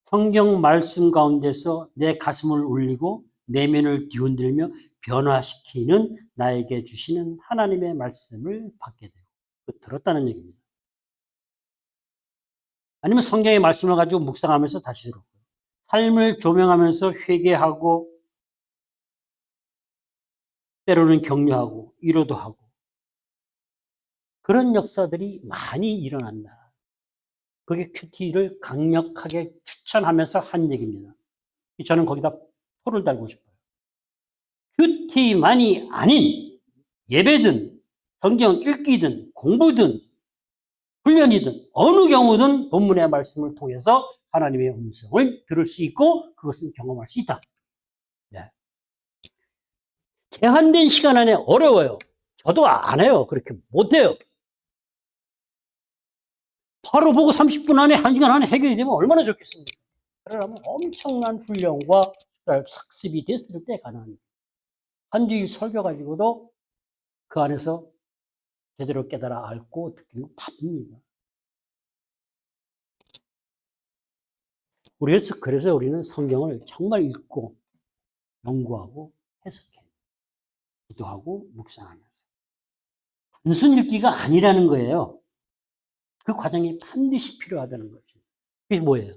성경 말씀 가운데서 내 가슴을 울리고 내면을 뒤흔들며 변화시키는 나에게 주시는 하나님의 말씀을 받게 되고 들었다는 얘기입니다. 아니면 성경의 말씀을 가지고 묵상하면서 다시 들었고요. 삶을 조명하면서 회개하고 때로는 격려하고 위로도 하고 그런 역사들이 많이 일어난다. 그게 큐티를 강력하게 추천하면서 한 얘기입니다. 저는 거기다 표를 달고 싶어요. 큐티만이 아닌 예배든 성경 읽기든 공부든 훈련이든 어느 경우든 본문의 말씀을 통해서 하나님의 음성을 들을 수 있고 그것을 경험할 수 있다. 네. 제한된 시간 안에 어려워요. 저도 안 해요. 그렇게 못해요. 바로 보고 30분 안에 1시간 안에 해결이 되면 얼마나 좋겠습니까? 그러려면 엄청난 훈련과 학습이 됐을 때 가능합니다. 한 주일 설교 가지고도 그 안에서 제대로 깨달아 알고 듣기는 바쁩니다. 그래서 우리는 성경을 정말 읽고 연구하고 해석해 기도하고 묵상하면서 단순 읽기가 아니라는 거예요. 그 과정이 반드시 필요하다는 거죠. 그게 뭐예요?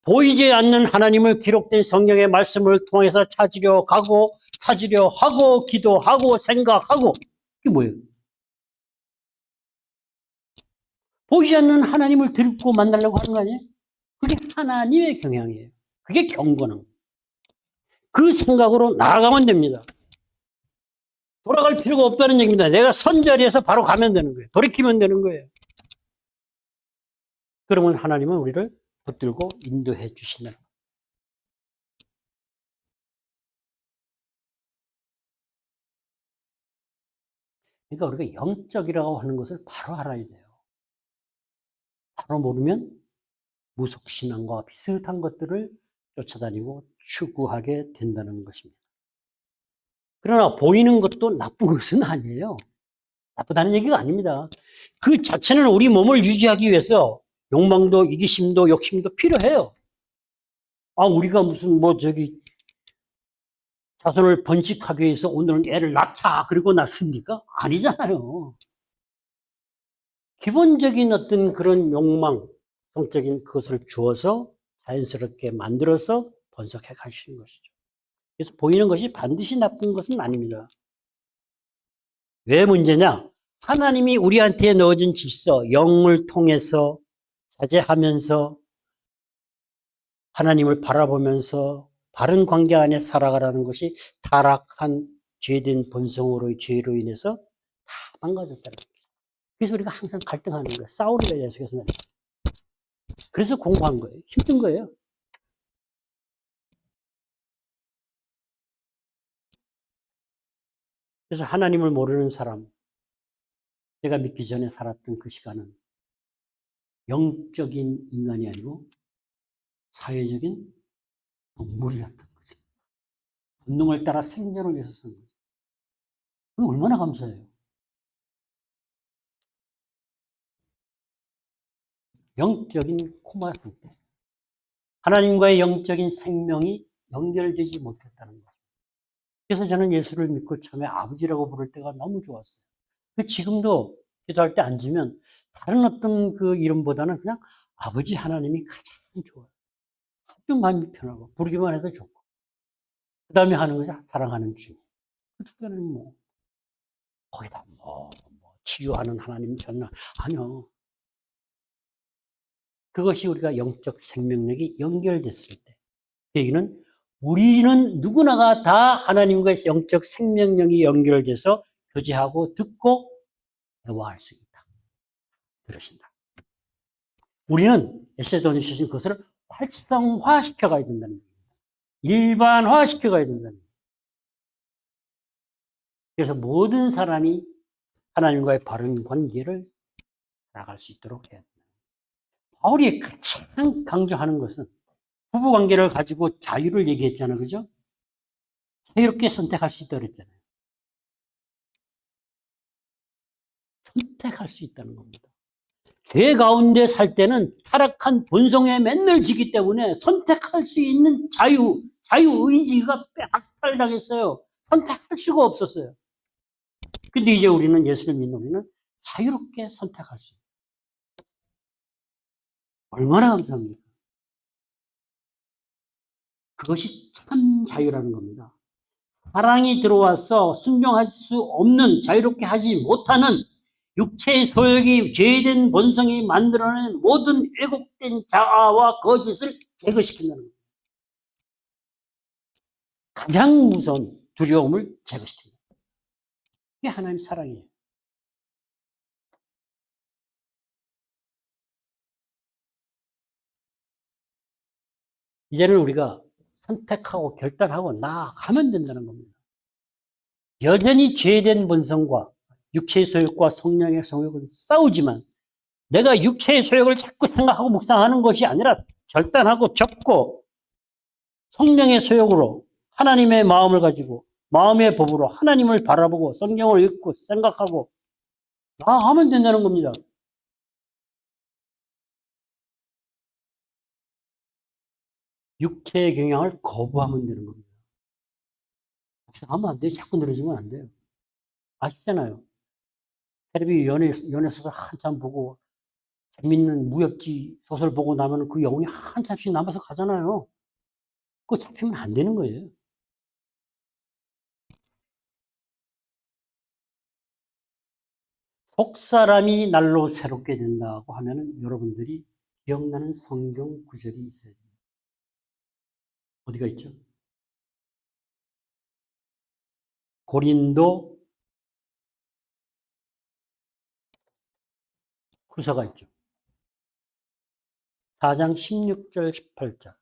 보이지 않는 하나님을 기록된 성경의 말씀을 통해서 찾으려 하고 기도하고 생각하고 그게 뭐예요? 보이지 않는 하나님을 듣고 만나려고 하는 거 아니에요? 그게 하나님의 경향이에요. 그게 경건은. 그 생각으로 나아가면 됩니다. 돌아갈 필요가 없다는 얘기입니다. 내가 선 자리에서 바로 가면 되는 거예요. 돌이키면 되는 거예요. 그러면 하나님은 우리를 붙들고 인도해 주시는. 그러니까 우리가 영적이라고 하는 것을 바로 알아야 돼요. 바로 모르면 무속신앙과 비슷한 것들을 쫓아다니고 추구하게 된다는 것입니다. 그러나 보이는 것도 나쁜 것은 아니에요. 나쁘다는 얘기가 아닙니다. 그 자체는 우리 몸을 유지하기 위해서 욕망도 이기심도 욕심도 필요해요. 아, 우리가 무슨 자손을 번식하기 위해서 오늘은 애를 낳자 그리고 낳습니까? 아니잖아요. 기본적인 어떤 그런 욕망, 성적인 그것을 주어서 자연스럽게 만들어서 번식해 가시는 것이죠. 그래서 보이는 것이 반드시 나쁜 것은 아닙니다. 왜 문제냐? 하나님이 우리한테 넣어준 질서, 영을 통해서 자제하면서 하나님을 바라보면서 바른 관계 안에 살아가라는 것이 타락한 죄된 본성으로의 죄로 인해서 다 망가졌다는 거예요. 그래서 우리가 항상 갈등하는 거예요. 싸우는 거예요. 계속해서. 그래서 공부한 거예요. 힘든 거예요. 그래서 하나님을 모르는 사람, 제가 믿기 전에 살았던 그 시간은 영적인 인간이 아니고 사회적인 동물이었던 거죠. 본능을 따라 생존을 위해서 산 거죠. 그럼 얼마나 감사해요. 영적인 코마 상태. 하나님과의 영적인 생명이 연결되지 못했다는 거죠. 그래서 저는 예수를 믿고 처음에 아버지라고 부를 때가 너무 좋았어요. 지금도 기도할 때 앉으면 다른 어떤 그 이름보다는 그냥 아버지 하나님이 가장 좋아요. 아주 마음이 편하고 부르기만 해도 좋고. 그 다음에 하는 것이 사랑하는 주님. 그때는 뭐 거기다 치유하는 하나님 전나 아니요. 그것이 우리가 영적 생명력이 연결됐을 때, 그 얘기는 우리는 누구나가 다 하나님과의 영적 생명력이 연결돼서 교제하고 듣고 대화할 수 있다. 그러신다. 우리는 에세도니 주신 그것을 활성화시켜 가야 된다는 거예요. 일반화시켜 가야 된다는 거예요. 그래서 모든 사람이 하나님과의 바른 관계를 나갈 수 있도록 해야 된다. 바울이 가장 강조하는 것은 부부관계를 가지고 자유를 얘기했잖아요. 그죠? 자유롭게 선택할 수 있다고 그랬잖아요. 선택할 수 있다는 겁니다. 죄 가운데 살 때는 타락한 본성에 맨날 지기 때문에 선택할 수 있는 자유의지가 박탈당했어요. 선택할 수가 없었어요. 근데 이제 우리는 예수를 믿는 우리는 자유롭게 선택할 수 있어요. 얼마나 감사합니까? 그것이 참 자유라는 겁니다. 사랑이 들어와서 순종할 수 없는, 자유롭게 하지 못하는 육체의 소욕이 죄된 본성이 만들어낸 모든 왜곡된 자아와 거짓을 제거시킨다는 거예요. 가장 무서운 두려움을 제거시킨다. 이게 하나님의 사랑이에요. 이제는 우리가 선택하고 결단하고 나아가면 된다는 겁니다. 여전히 죄된 본성과 육체의 소욕과 성령의 소욕은 싸우지만 내가 육체의 소욕을 자꾸 생각하고 묵상하는 것이 아니라 결단하고 접고 성령의 소욕으로 하나님의 마음을 가지고 마음의 법으로 하나님을 바라보고 성경을 읽고 생각하고 나아가면 된다는 겁니다. 육체의 경향을 거부하면 되는 겁니다. 하면 안 돼요. 자꾸 늘어지면 안 돼요. 아시잖아요. 텔레비 연애 소설 한참 보고 재밌는 무협지 소설 보고 나면 그 영혼이 한참씩 남아서 가잖아요. 그거 잡히면 안 되는 거예요. 속사람이 날로 새롭게 된다고 하면은 여러분들이 기억나는 성경 구절이 있어야 돼요. 어디가 있죠? 고린도 후서가 있죠. 4장 16절 18절.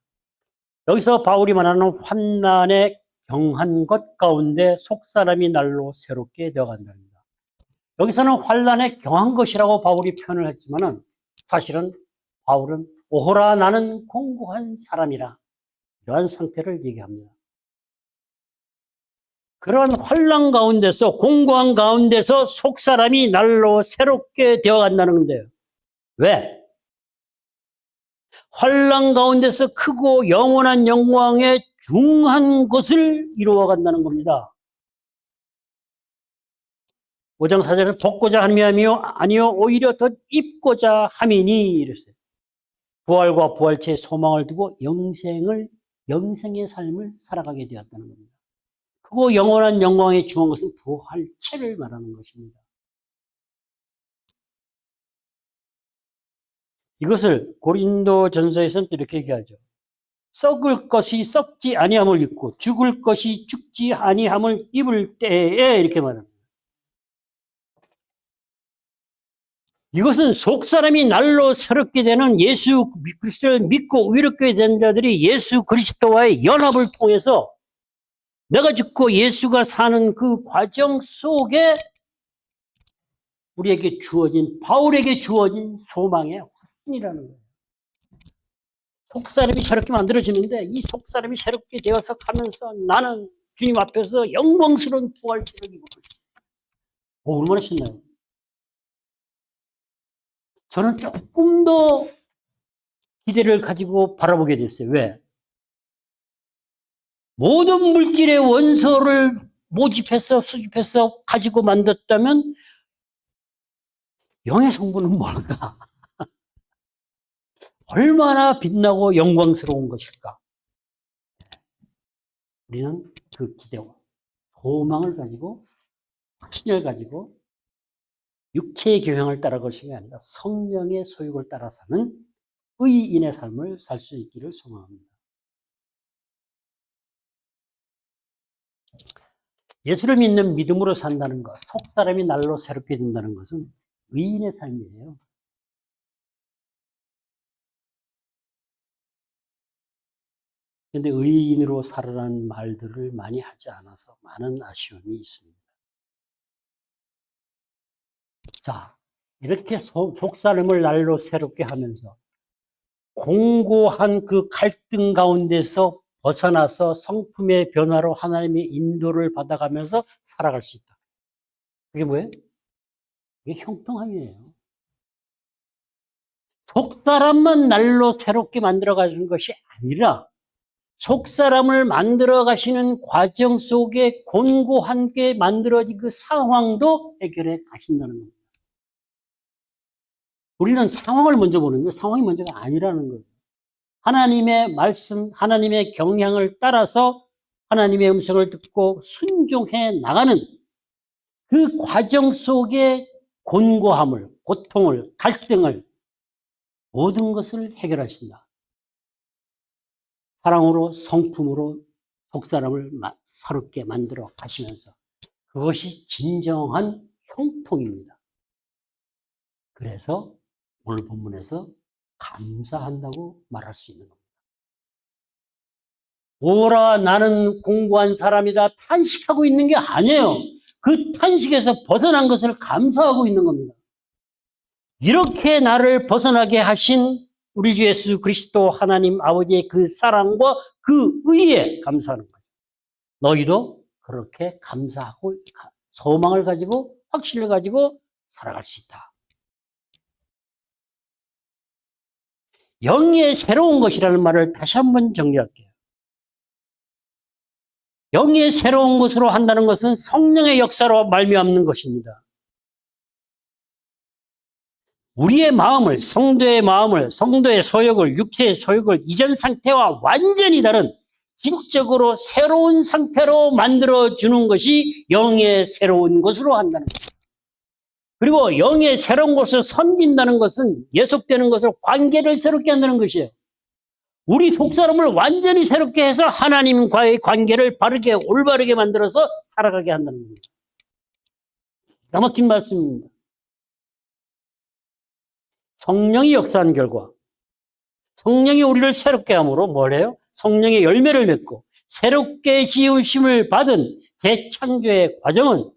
여기서 바울이 말하는 환난에 경한 것 가운데 속사람이 날로 새롭게 되어간다는 겁니다. 여기서는 환난에 경한 것이라고 바울이 표현을 했지만은 사실은 바울은 오호라 나는 공고한 사람이라 이러한 상태를 얘기합니다. 그런 환난 가운데서 공고한 가운데서 속사람이 날로 새롭게 되어간다는 건데요. 왜? 환난 가운데서 크고 영원한 영광의 중한 것을 이루어간다는 겁니다. 5장 4절은 벗고자 함이 아니요 오히려 더 입고자 함이니 이랬어요. 부활과 부활체의 소망을 두고 영생의 삶을 살아가게 되었다는 겁니다. 그리고 영원한 영광에 중한 것은 부활체를 말하는 것입니다. 이것을 고린도전서에서는 또 이렇게 얘기하죠. 썩을 것이 썩지 아니함을 입고 죽을 것이 죽지 아니함을 입을 때에 이렇게 말합니다. 이것은 속사람이 날로 새롭게 되는 예수 그리스도를 믿고 의롭게 된 자들이 예수 그리스도와의 연합을 통해서 내가 죽고 예수가 사는 그 과정 속에 우리에게 주어진, 바울에게 주어진 소망의 확신이라는 거예요. 속사람이 새롭게 만들어지는데 이 속사람이 새롭게 되어서 가면서 나는 주님 앞에서 영광스러운 부활체를 입을 것이다. 얼마나 신나요. 저는 조금 더 기대를 가지고 바라보게 됐어요. 왜? 모든 물질의 원소를 모집해서 수집해서 가지고 만들었다면 영의 성분은 뭘까? 얼마나 빛나고 영광스러운 것일까? 우리는 그 기대와 소망을 가지고 확신을 가지고 육체의 교양을 따라 갈 것이 아니라 성령의 소욕을 따라 사는 의인의 삶을 살 수 있기를 소망합니다. 예수를 믿는 믿음으로 산다는 것, 속사람이 날로 새롭게 된다는 것은 의인의 삶이에요. 그런데 의인으로 살아라는 말들을 많이 하지 않아서 많은 아쉬움이 있습니다. 자, 이렇게 속사람을 날로 새롭게 하면서 공고한 그 갈등 가운데서 벗어나서 성품의 변화로 하나님의 인도를 받아가면서 살아갈 수 있다. 그게 뭐예요? 이게 형통함이에요. 속사람만 날로 새롭게 만들어 가시는 것이 아니라 속사람을 만들어 가시는 과정 속에 곤고하게 만들어진 그 상황도 해결해 가신다는 겁니다. 우리는 상황을 먼저 보는데 상황이 먼저가 아니라는 거예요. 하나님의 말씀, 하나님의 경향을 따라서 하나님의 음성을 듣고 순종해 나가는 그 과정 속에 곤고함을, 고통을, 갈등을 모든 것을 해결하신다. 사랑으로 성품으로 속사람을 새롭게 만들어 가시면서 그것이 진정한 형통입니다. 그래서 오늘 본문에서 감사한다고 말할 수 있는 겁니다. 오라 나는 공고한 사람이다 탄식하고 있는 게 아니에요. 그 탄식에서 벗어난 것을 감사하고 있는 겁니다. 이렇게 나를 벗어나게 하신 우리 주 예수 그리스도 하나님 아버지의 그 사랑과 그 의에 감사하는 거예요. 너희도 그렇게 감사하고 소망을 가지고 확신을 가지고 살아갈 수 있다. 영의 새로운 것이라는 말을 다시 한번 정리할게요. 영의 새로운 것으로 한다는 것은 성령의 역사로 말미암는 것입니다. 우리의 마음을, 성도의 마음을, 성도의 소욕을, 육체의 소욕을 이전 상태와 완전히 다른 질적으로 새로운 상태로 만들어주는 것이 영의 새로운 것으로 한다는 것입니다. 그리고 영의 새로운 것을 섬긴다는 것은 예속되는 것을 관계를 새롭게 한다는 것이에요. 우리 속사람을 완전히 새롭게 해서 하나님과의 관계를 바르게 올바르게 만들어서 살아가게 한다는 겁니다. 기가 막힌 말씀입니다. 성령이 역사한 결과 성령이 우리를 새롭게 함으로 뭘 해요? 성령의 열매를 맺고 새롭게 지으심을 받은 재창조의 과정은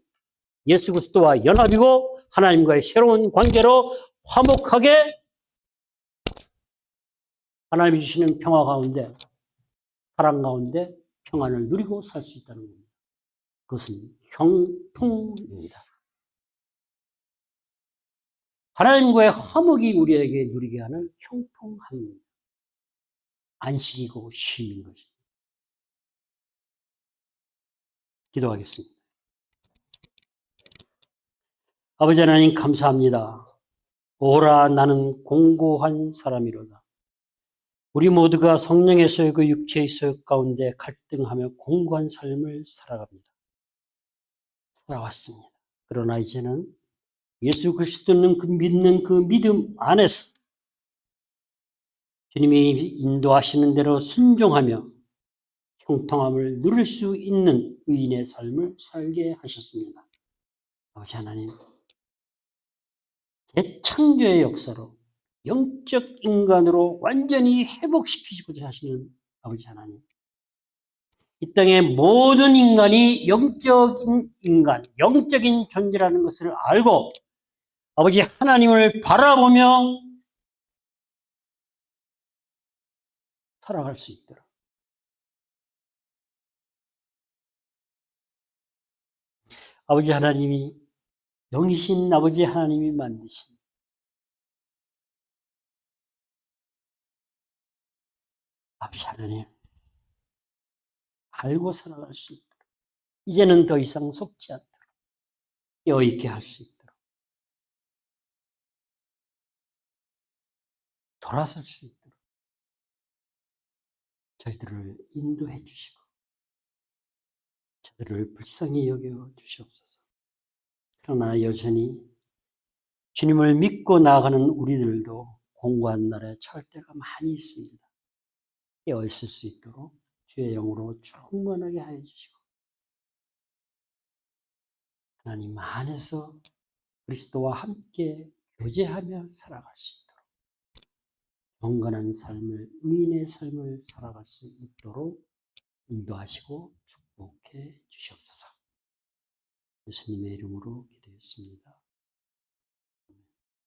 예수 그리스도와 연합이고 하나님과의 새로운 관계로 화목하게 하나님이 주시는 평화 가운데 사랑 가운데 평안을 누리고 살 수 있다는 겁니다. 그것은 형통입니다. 하나님과의 화목이 우리에게 누리게 하는 형통함입니다. 안식이고 쉼인 것입니다. 기도하겠습니다. 아버지 하나님 감사합니다. 오라 나는 공고한 사람이로다. 우리 모두가 성령의 소욕과 육체의 소욕 가운데 갈등하며 공고한 삶을 살아왔습니다. 그러나 이제는 예수 그리스도는 그 믿는 그 믿음 안에서 주님이 인도하시는 대로 순종하며 형통함을 누릴 수 있는 의인의 삶을 살게 하셨습니다. 아버지 하나님, 재창조의 역사로 영적 인간으로 완전히 회복시키시고자 하시는 아버지 하나님, 이 땅의 모든 인간이 영적인 인간, 영적인 존재라는 것을 알고 아버지 하나님을 바라보며 살아갈 수 있도록 아버지 하나님이 영이신 아버지 하나님이 만드신 아버지 하나님 알고 살아갈 수 있도록 이제는 더 이상 속지 않도록 여있게 할 수 있도록 돌아설 수 있도록 저희들을 인도해 주시고 저들을 불쌍히 여겨 주시옵소서. 그러나 여전히 주님을 믿고 나아가는 우리들도 공고한 날에 처할 때가 많이 있습니다. 깨어 있을 수 있도록 주의 영으로 충만하게 하여 주시고 하나님 안에서 그리스도와 함께 교제하며 살아갈 수 있도록 경건한 삶을 의인의 삶을 살아갈 수 있도록 인도하시고 축복해 주시옵소서. 예수님의 이름으로 기도했습니다.